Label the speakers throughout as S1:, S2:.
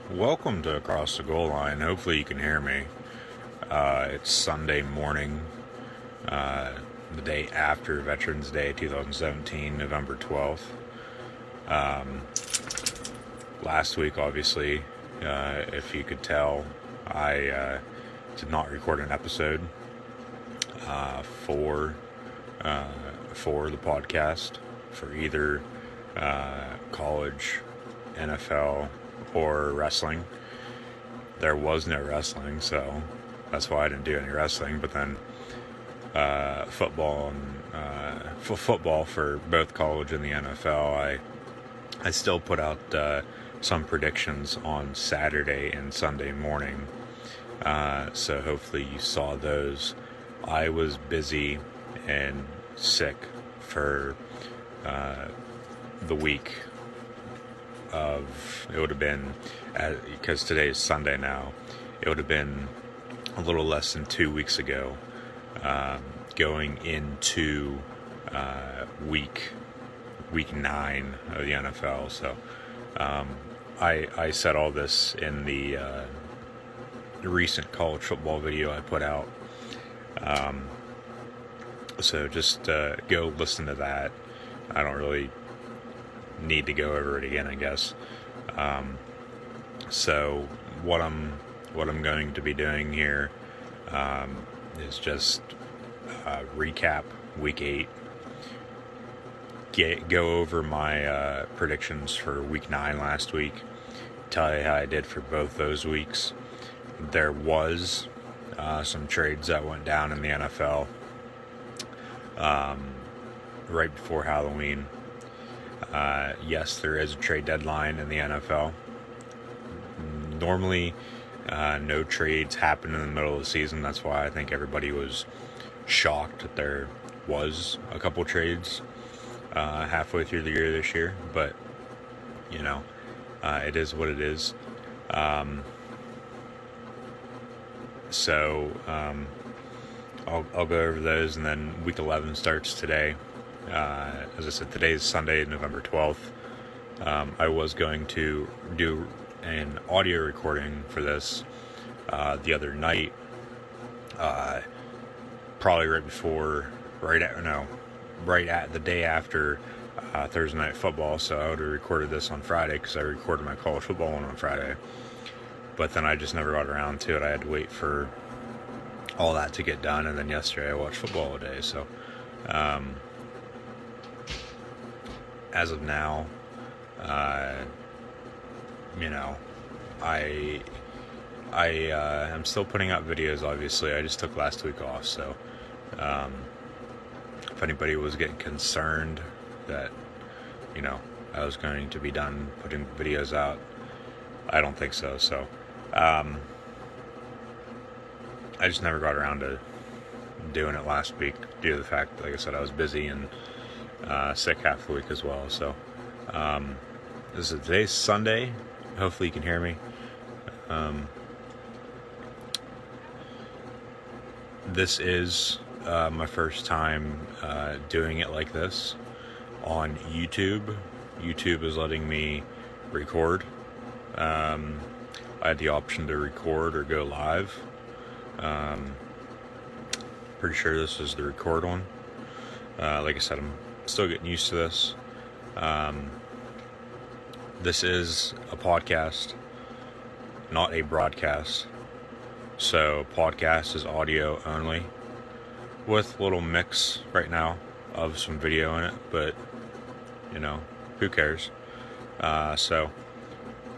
S1: Welcome to Across the Goal Line. Hopefully you can hear me. It's Sunday morning, the day after Veterans Day 2017, November 12th. Last week, obviously, if you could tell, I did not record an episode for the podcast for either college, NFL, or wrestling. There was no wrestling, so that's why I didn't do any wrestling. But then football and football for both college and the NFL, I still put out some predictions on Saturday and Sunday morning. So hopefully you saw those. I was busy and sick for the week of, it would have been, because today is Sunday now, it would have been a little less than 2 weeks ago, going into week 9 of the NFL. So I said all this in the recent college football video I put out. So just go listen to that. I don't really need to go over it again, I guess. So what I'm going to be doing here is just recap week 8, go over my predictions for week 9 last week, tell you how I did for both those weeks. There was some trades that went down in the NFL right before Halloween. Yes, there is a trade deadline in the NFL. Normally, no trades happen in the middle of the season. That's why I think everybody was shocked that there was a couple trades halfway through the year this year. But, you know, it is what it is. So I'll go over those, and then week 11 starts today. As I said, today is Sunday, November 12th. I was going to do an audio recording for this the other night, probably right at the day after Thursday Night Football. So I would have recorded this on Friday, because I recorded my college football one on Friday. But then I just never got around to it. I had to wait for all that to get done, and then yesterday I watched football all day. So as of now, I'm still putting out videos. Obviously, I just took last week off, so if anybody was getting concerned that I was going to be done putting videos out, I don't think so. So I just never got around to doing it last week due to the fact, like I said, I was busy and sick half the week as well. So today's Sunday. Hopefully you can hear me. This is my first time doing it like this on YouTube. YouTube is letting me record. I had the option to record or go live. Pretty sure this is the record one. Like I said, I'm still getting used to this. This is a podcast, not a broadcast. So podcast is audio only, with a little mix right now of some video in it, but who cares? So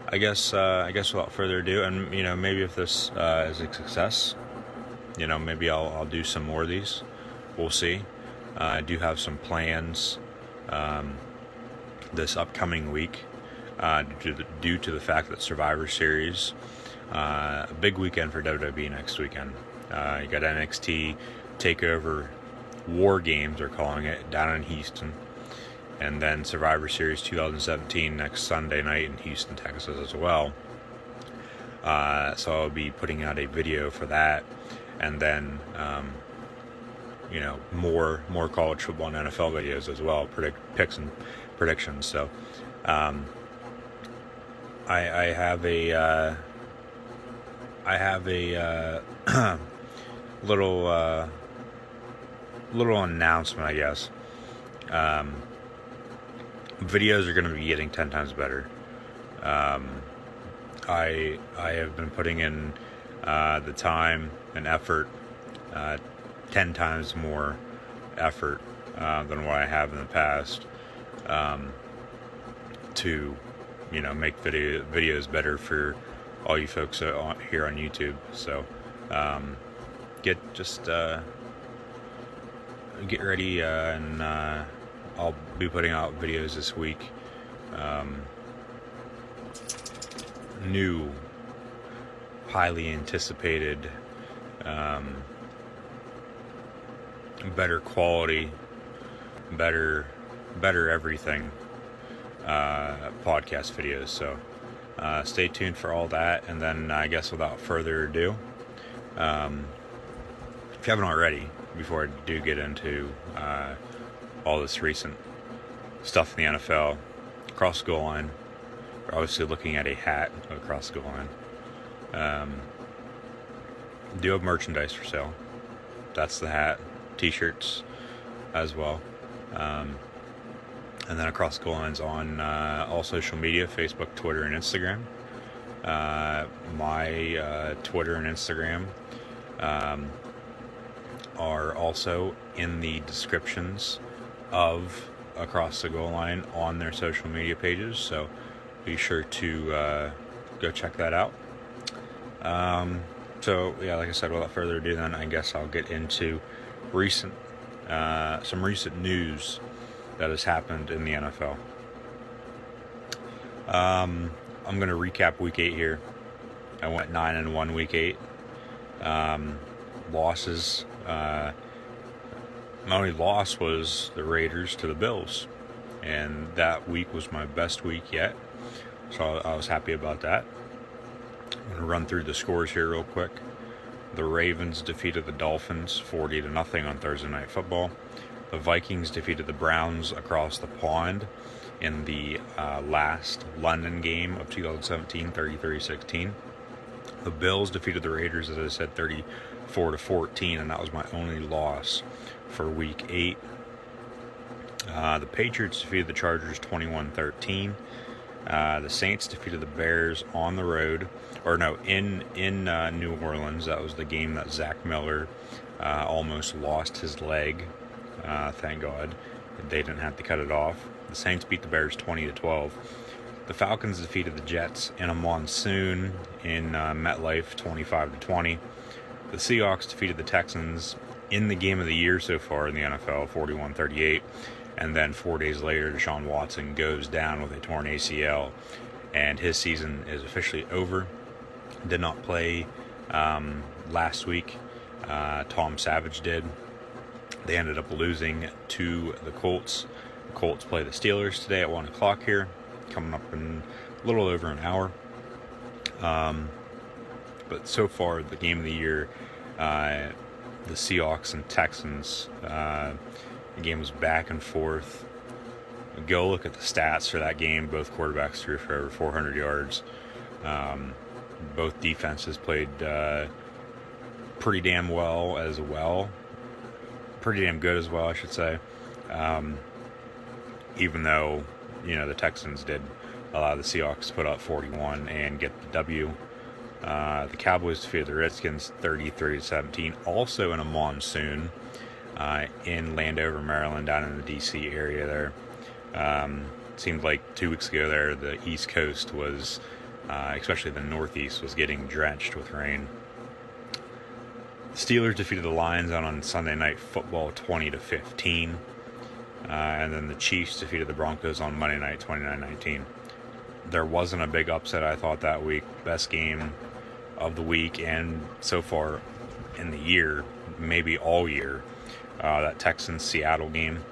S1: I guess without further ado, and maybe if this is a success, maybe I'll do some more of these. We'll see. I do have some plans this upcoming week, due to the fact that Survivor Series, a big weekend for WWE next weekend. You got NXT TakeOver War Games, they're calling it, down in Houston. And then Survivor Series 2017 next Sunday night in Houston, Texas as well. So I'll be putting out a video for that. And then, more college football and NFL videos as well, picks and predictions. So I have a little little announcement, I guess. Um, Videos are going to be getting 10 times better. I have been putting in the time and effort, 10 times more effort than what I have in the past, to make videos better for all you folks here on YouTube. So get ready, and I'll be putting out videos this week. New, highly anticipated, better quality, better everything podcast videos. So stay tuned for all that. And then I guess without further ado, if you haven't already, before I do get into all this recent stuff in the NFL, across the goal line, we're obviously looking at a hat across the goal line. Do have merchandise for sale. That's the hat, t-shirts as well. And then across the goal lines on all social media, Facebook, Twitter, and Instagram. My Twitter and Instagram are also in the descriptions of Across the Goal Line on their social media pages, so be sure to go check that out. So yeah, like I said, without further ado, then I guess I'll get into some recent news that has happened in the NFL. I'm going to recap Week 8 here. I went 9-1 Week 8. Losses. My only loss was the Raiders to the Bills, and that week was my best week yet, so I was happy about that. I'm going to run through the scores here real quick. The Ravens defeated the Dolphins 40-0 on Thursday Night Football. The Vikings defeated the Browns across the pond in the last London game of 2017, 33-16. The Bills defeated the Raiders, as I said, 34-14, and that was my only loss for Week 8. The Patriots defeated the Chargers 21-13. The Saints defeated the Bears on the road, in New Orleans. That was the game that Zach Miller almost lost his leg. Thank God they didn't have to cut it off. The Saints beat the Bears 20-12. The Falcons defeated the Jets in a monsoon in MetLife 25-20. The Seahawks defeated the Texans in the game of the year so far in the NFL 41-38. And then 4 days later, Deshaun Watson goes down with a torn ACL, and his season is officially over. Did not play last week. Tom Savage did. They ended up losing to the Colts. The Colts play the Steelers today at 1 o'clock here, coming up in a little over an hour. But so far, the game of the year, the Seahawks and Texans, the game was back and forth. Go look at the stats for that game. Both quarterbacks threw for over 400 yards. Both defenses played pretty damn well as well. Pretty damn good as well, I should say. Even though, the Texans did allow the Seahawks to put up 41 and get the W. The Cowboys defeated the Redskins 33-17, also in a monsoon, in Landover, Maryland, down in the D.C. area there. It seemed like 2 weeks ago there, the East Coast was, especially the Northeast, was getting drenched with rain. The Steelers defeated the Lions out on Sunday Night Football 20-15. And then the Chiefs defeated the Broncos on Monday night 29-19. There wasn't a big upset, I thought, that week. Best game of the week and so far in the year, maybe all year. That Texans-Seattle game.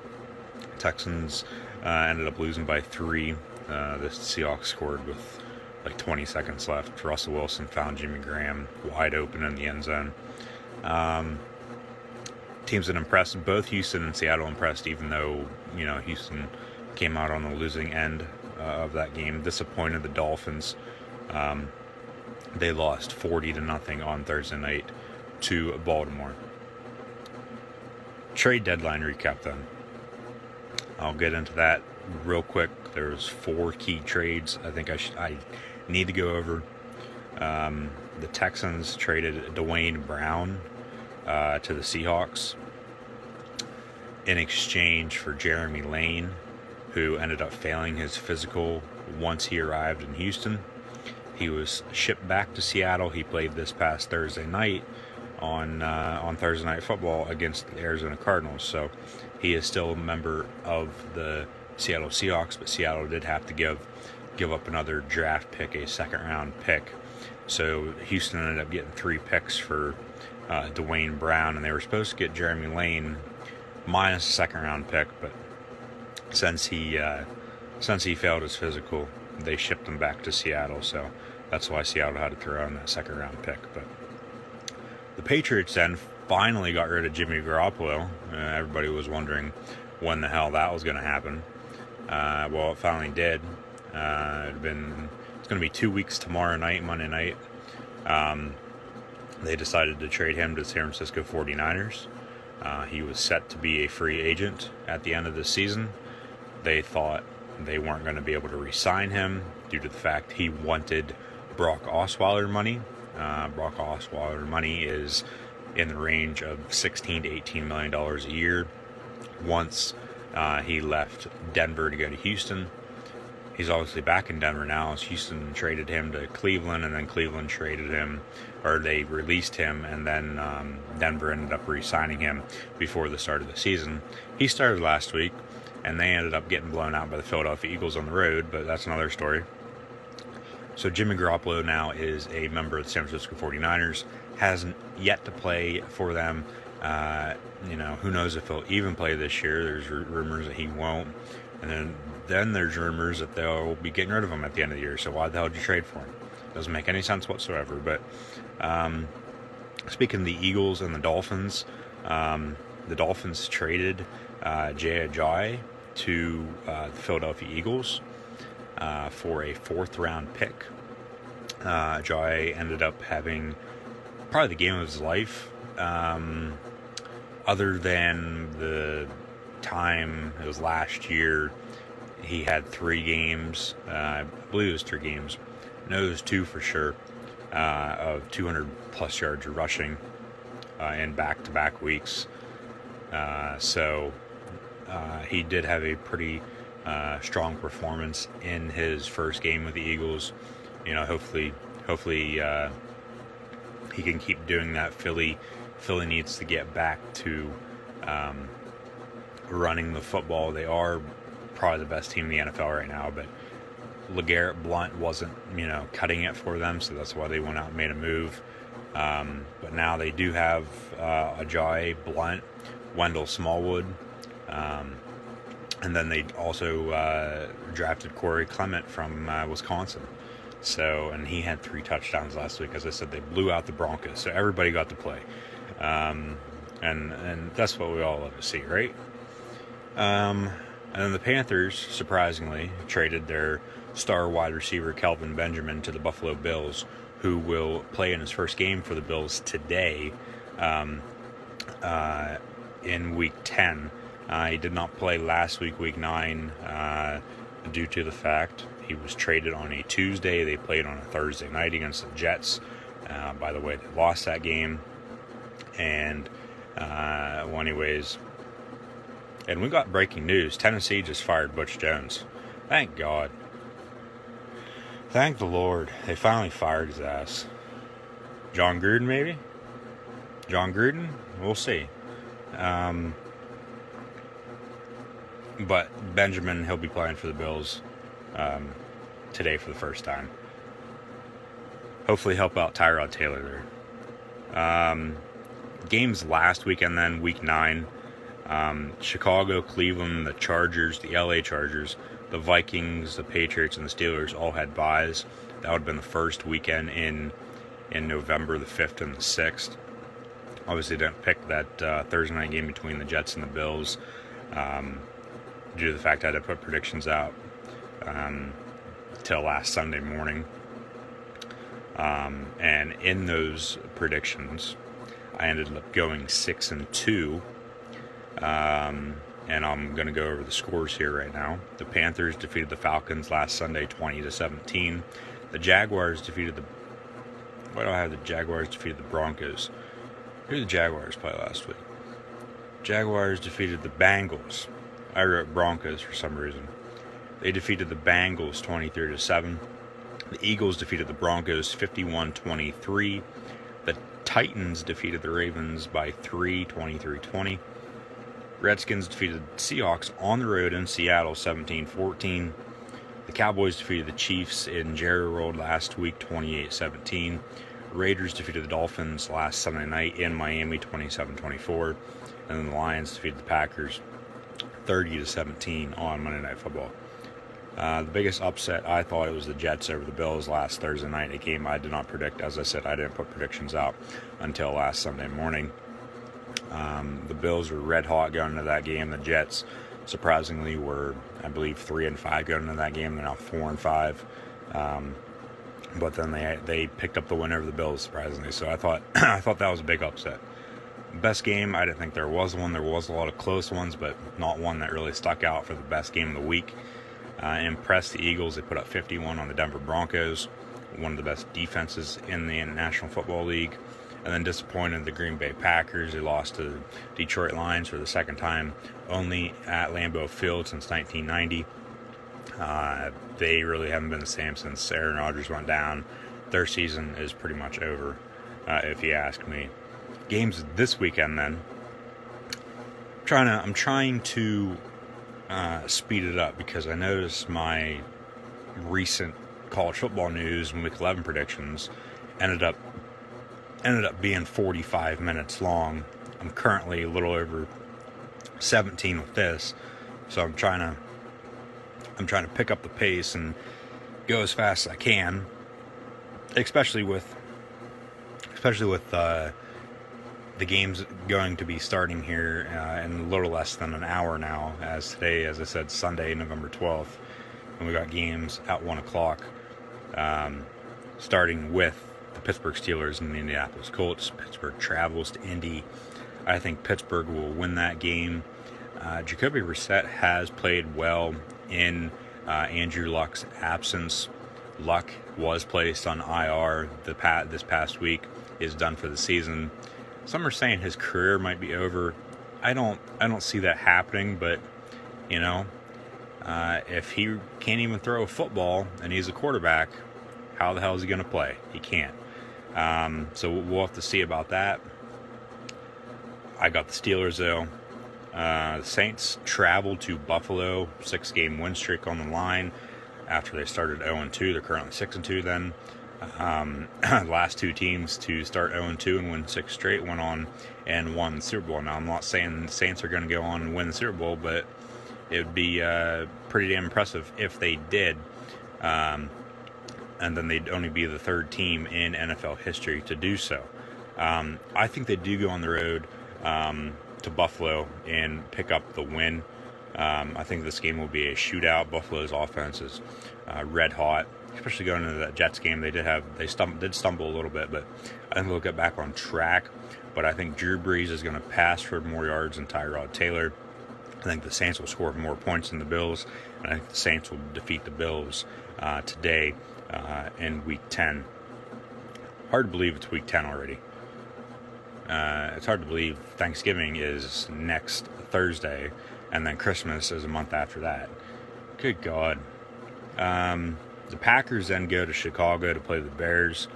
S1: Texans ended up losing by 3. The Seahawks scored with like 20 seconds left. Russell Wilson found Jimmy Graham wide open in the end zone. Teams that impressed, both Houston and Seattle impressed, even though, Houston came out on the losing end of that game. Disappointed the Dolphins. They lost 40-0 on Thursday night to Baltimore. Trade deadline recap then. I'll get into that real quick. There's 4 key trades I think I need to go over. The Texans traded Dwayne Brown to the Seahawks in exchange for Jeremy Lane, who ended up failing his physical once he arrived in Houston. He was shipped back to Seattle. He played this past Thursday night on Thursday Night Football against the Arizona Cardinals. So he is still a member of the Seattle Seahawks, but Seattle did have to give up another draft pick, a second-round pick. So Houston ended up getting 3 picks for Dwayne Brown, and they were supposed to get Jeremy Lane minus a second-round pick, but since he failed his physical, they shipped him back to Seattle. So that's why Seattle had to throw in that second-round pick. But the Patriots then finally got rid of Jimmy Garoppolo. Everybody was wondering when the hell that was going to happen. Well, it finally did. It's going to be 2 weeks tomorrow night, Monday night. They decided to trade him to San Francisco 49ers. He was set to be a free agent at the end of the season. They thought they weren't going to be able to re-sign him due to the fact he wanted Brock Osweiler money. Brock Osweiler money is in the range of $16 to $18 million a year. Once he left Denver to go to Houston, he's obviously back in Denver now, as Houston traded him to Cleveland, and then Cleveland traded him, or they released him, and then Denver ended up re-signing him before the start of the season. He started last week, and they ended up getting blown out by the Philadelphia Eagles on the road, but that's another story. So Jimmy Garoppolo now is a member of the San Francisco 49ers, hasn't yet to play for them. Who knows if he'll even play this year. There's rumors that he won't. And then there's rumors that they'll be getting rid of him at the end of the year. So why the hell did you trade for him? Doesn't make any sense whatsoever. But speaking of the Eagles and the Dolphins traded Jay Ajayi to the Philadelphia Eagles for a 4th-round pick. Ajayi ended up having probably the game of his life, other than the time it was last year. He had 3 games, I believe it was 3 games, no, it was 2 for sure, of 200 plus yards rushing in back-to-back weeks. So he did have a pretty strong performance in his first game with the Eagles. Hopefully he can keep doing that. Philly needs to get back to running the football. They are probably the best team in the NFL right now, but LeGarrette Blount wasn't, cutting it for them, so that's why they went out and made a move. But now they do have Ajayi, Blount, Wendell Smallwood, and then they also drafted Corey Clement from Wisconsin. So, and he had 3 touchdowns last week. As I said, they blew out the Broncos, so everybody got to play. And that's what we all love to see, right? And then the Panthers, surprisingly, traded their star wide receiver Kelvin Benjamin to the Buffalo Bills, who will play in his first game for the Bills today in Week 10. He did not play last week, Week 9, due to the fact he was traded on a Tuesday. They played on a Thursday night against the Jets. By the way, they lost that game. And, anyways, and we got breaking news. Tennessee just fired Butch Jones. Thank God. Thank the Lord. They finally fired his ass. John Gruden, maybe? John Gruden? We'll see. But Benjamin, he'll be playing for the Bills today for the first time. Hopefully help out Tyrod Taylor there. Games last weekend then, Week 9. Chicago, Cleveland, the Chargers, the LA Chargers, the Vikings, the Patriots, and the Steelers all had byes. That would have been the first weekend in November, the 5th and the 6th. Obviously didn't pick that Thursday night game between the Jets and the Bills due to the fact I had to put predictions out. till last Sunday morning. And in those predictions, I ended up going 6-2. And I'm going to go over the scores here right now. The Panthers defeated the Falcons last Sunday 20-17. The Jaguars defeated the... Why do I have the Jaguars defeated the Broncos? Who did the Jaguars play last week? Jaguars defeated the Bengals. I wrote Broncos for some reason. They defeated the Bengals 23-7. The Eagles defeated the Broncos 51-23. The Titans defeated the Ravens by 3, 23-20. Redskins defeated the Seahawks on the road in Seattle 17-14. The Cowboys defeated the Chiefs in Jerry World last week 28-17. Raiders defeated the Dolphins last Sunday night in Miami 27-24. And then the Lions defeated the Packers 30-17 on Monday Night Football. The biggest upset, I thought it was the Jets over the Bills last Thursday night. A game I did not predict. As I said, I didn't put predictions out until last Sunday morning. The Bills were red hot going into that game. The Jets, surprisingly, were, I believe, 3-5 going into that game. They're now 4-5. But then they picked up the win over the Bills, surprisingly. So I thought that was a big upset. Best game, I didn't think there was one. There was a lot of close ones, but not one that really stuck out for the best game of the week. Impressed the Eagles. They put up 51 on the Denver Broncos, one of the best defenses in the National Football League. And then disappointed the Green Bay Packers. They lost to the Detroit Lions for the second time only at Lambeau Field since 1990. They really haven't been the same since Aaron Rodgers went down. Their season is pretty much over, if you ask me. Games this weekend, then. I'm trying to speed it up because I noticed my recent college football news and Week 11 predictions ended up being 45 minutes long. I'm currently a little over 17 with this, so I'm trying to pick up the pace and go as fast as I can, especially with the game's going to be starting here in a little less than an hour now, as today, as I said, Sunday, November 12th, and we got games at 1 o'clock, starting with the Pittsburgh Steelers and the Indianapolis Colts. Pittsburgh travels to Indy. I think Pittsburgh will win that game. Jacoby Brissett has played well in Andrew Luck's absence. Luck was placed on IR this past week, is done for the season. Some are saying his career might be over. I don't see that happening, but if he can't even throw a football and he's a quarterback, how the hell is he going to play? He can't. So we'll have to see about that. I got the Steelers, though. The Saints traveled to Buffalo, 6-game win streak on the line after they started 0-2. They're currently 6-2 then. Last two teams to start 0-2 and win 6 straight went on and won the Super Bowl. Now, I'm not saying the Saints are going to go on and win the Super Bowl, but it would be pretty damn impressive if they did. And then they'd only be the third team in NFL history to do so. I think they do go on the road to Buffalo and pick up the win. I think this game will be a shootout. Buffalo's offense is red hot, especially going into that Jets game. They did stumble a little bit, but I think they'll get back on track. But I think Drew Brees is going to pass for more yards than Tyrod Taylor. I think the Saints will score more points than the Bills, and I think the Saints will defeat the Bills today in Week 10. Hard to believe it's Week 10 already. It's hard to believe Thanksgiving is next Thursday, and then Christmas is a month after that. Good God. The Packers then go to Chicago to play the Bears.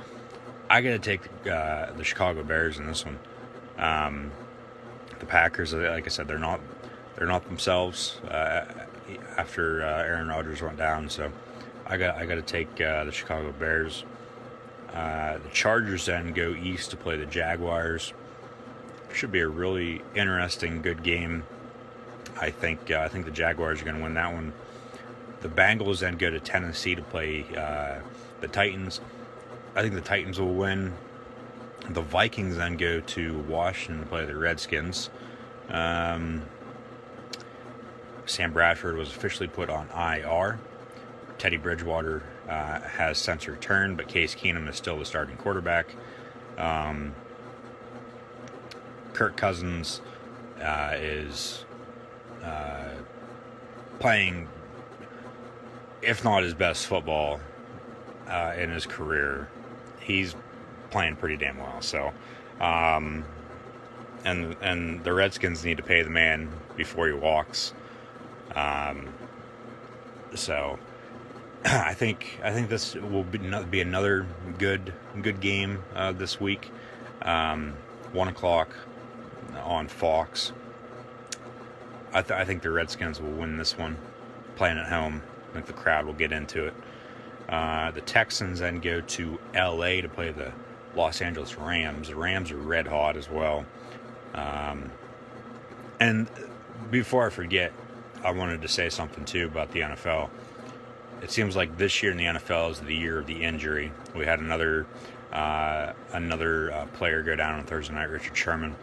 S1: I got to take the Chicago Bears in this one. The Packers, like I said, they're not themselves after Aaron Rodgers went down, so I got to take the Chicago Bears. The Chargers then go east to play the Jaguars. Should be a really interesting, good game. I think the Jaguars are going to win that one. The Bengals then go to Tennessee to play the Titans. I think the Titans will win. The Vikings then go to Washington to play the Redskins. Sam Bradford was officially put on IR. Teddy Bridgewater has since returned, but Case Keenum is still the starting quarterback. Kirk Cousins is playing, if not his best football in his career. He's playing pretty damn well. So, and the Redskins need to pay the man before he walks. So I think this will be another good game this week. 1:00 on Fox. I think the Redskins will win this one, playing at home. I think the crowd will get into it. The Texans then go to LA to play the Los Angeles Rams. The Rams are red hot as well. And before I forget, I wanted to say something too about the NFL. It seems like this year in the NFL is the year of the injury. We had another player go down on Thursday night, Richard Sherman,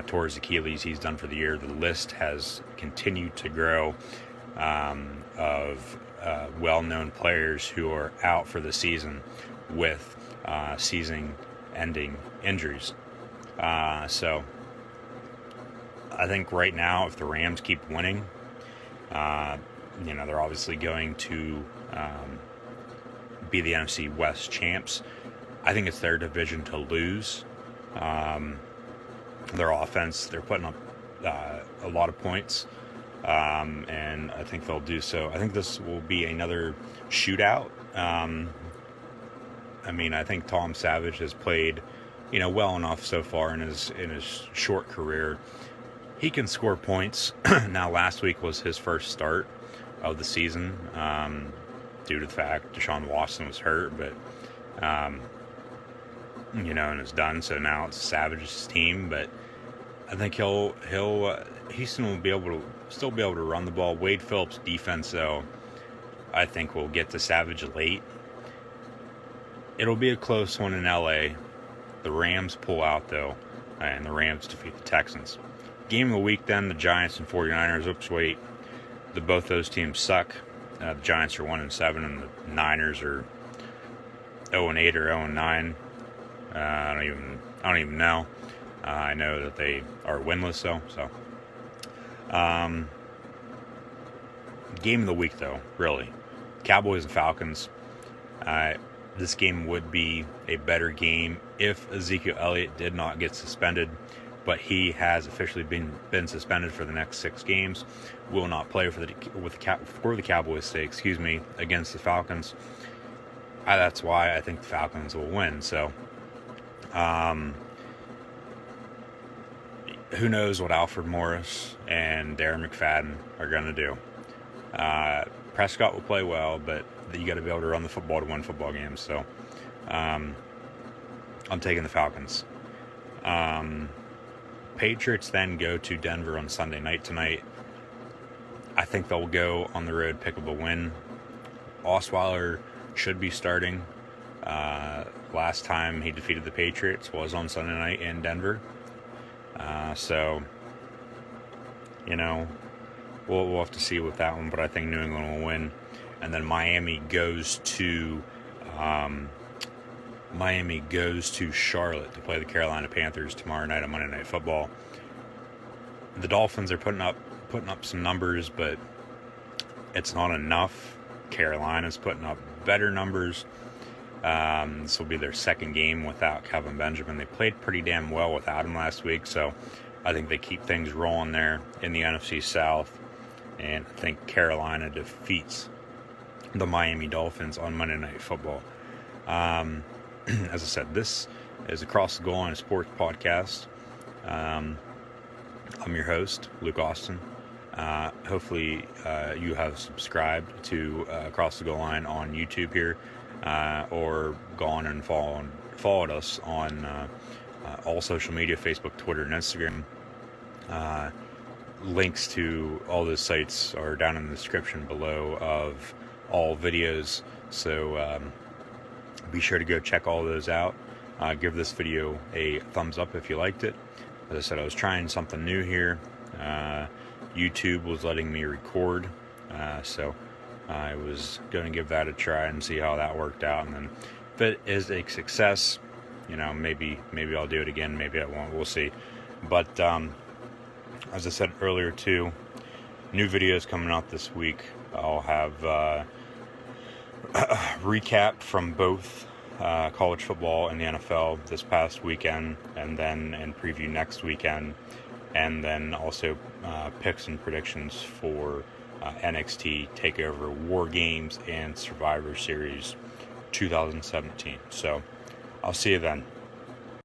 S1: tore his Achilles. He's done for the year. The list has continued to grow of well-known players who are out for the season with season-ending injuries. So I think right now, if the Rams keep winning, they're obviously going to be the NFC West champs. I think it's their division to lose. Their offense, they're putting up a lot of points, and I think they'll do so. I think this will be another shootout. I think Tom Savage has played, well enough so far in his short career. He can score points. Now, last week was his first start of the season, due to the fact Deshaun Watson was hurt, but and it's done. So now it's Savage's team, but I think Houston will still be able to run the ball. Wade Phillips' defense, though, I think will get to Savage late. It'll be a close one in LA. The Rams pull out, though, and the Rams defeat the Texans. Game of the week, then, the Giants and 49ers. Oops, wait. Both those teams suck. The Giants are 1-7, and the Niners are 0-8 or 0-9. I don't even know. I know that they are winless, though. So, game of the week, though, really, Cowboys and Falcons. This game would be a better game if Ezekiel Elliott did not get suspended, but he has officially been suspended for the next 6 games. Will not play for the Cowboys' sake, against the Falcons. That's why I think the Falcons will win. So, who knows what Alfred Morris and Darren McFadden are going to do. Prescott will play well, but you got to be able to run the football to win football games. So, I'm taking the Falcons. Patriots then go to Denver on Sunday night tonight. I think they'll go on the road, pick up a win. Osweiler should be starting. Last time he defeated the Patriots was on Sunday night in Denver. So, we'll have to see with that one, but I think New England will win. And then Miami goes to Charlotte to play the Carolina Panthers tomorrow night on Monday Night Football. The Dolphins are putting up some numbers, but it's not enough. Carolina's putting up better numbers. This will be their second game without Kelvin Benjamin. They played pretty damn well without him last week, so I think they keep things rolling there in the NFC South. And I think Carolina defeats the Miami Dolphins on Monday Night Football. As I said, this is Across the Goal Line, a sports podcast. I'm your host, Luke Austin. Hopefully you have subscribed to Across the Goal Line on YouTube here, or gone and followed us on all social media, Facebook, Twitter, and Instagram. Links to all those sites are down in the description below of all videos, so be sure to go check all those out. Give this video a thumbs up if you liked it. As I said, I was trying something new here. YouTube was letting me record, so I was going to give that a try and see how that worked out, and then if it is a success, maybe I'll do it again, maybe I won't, we'll see. But as I said earlier too, new videos coming out this week. I'll have a recap from both college football and the NFL this past weekend, and preview next weekend, and then also picks and predictions for NXT TakeOver War Games and Survivor Series 2017. So I'll see you then.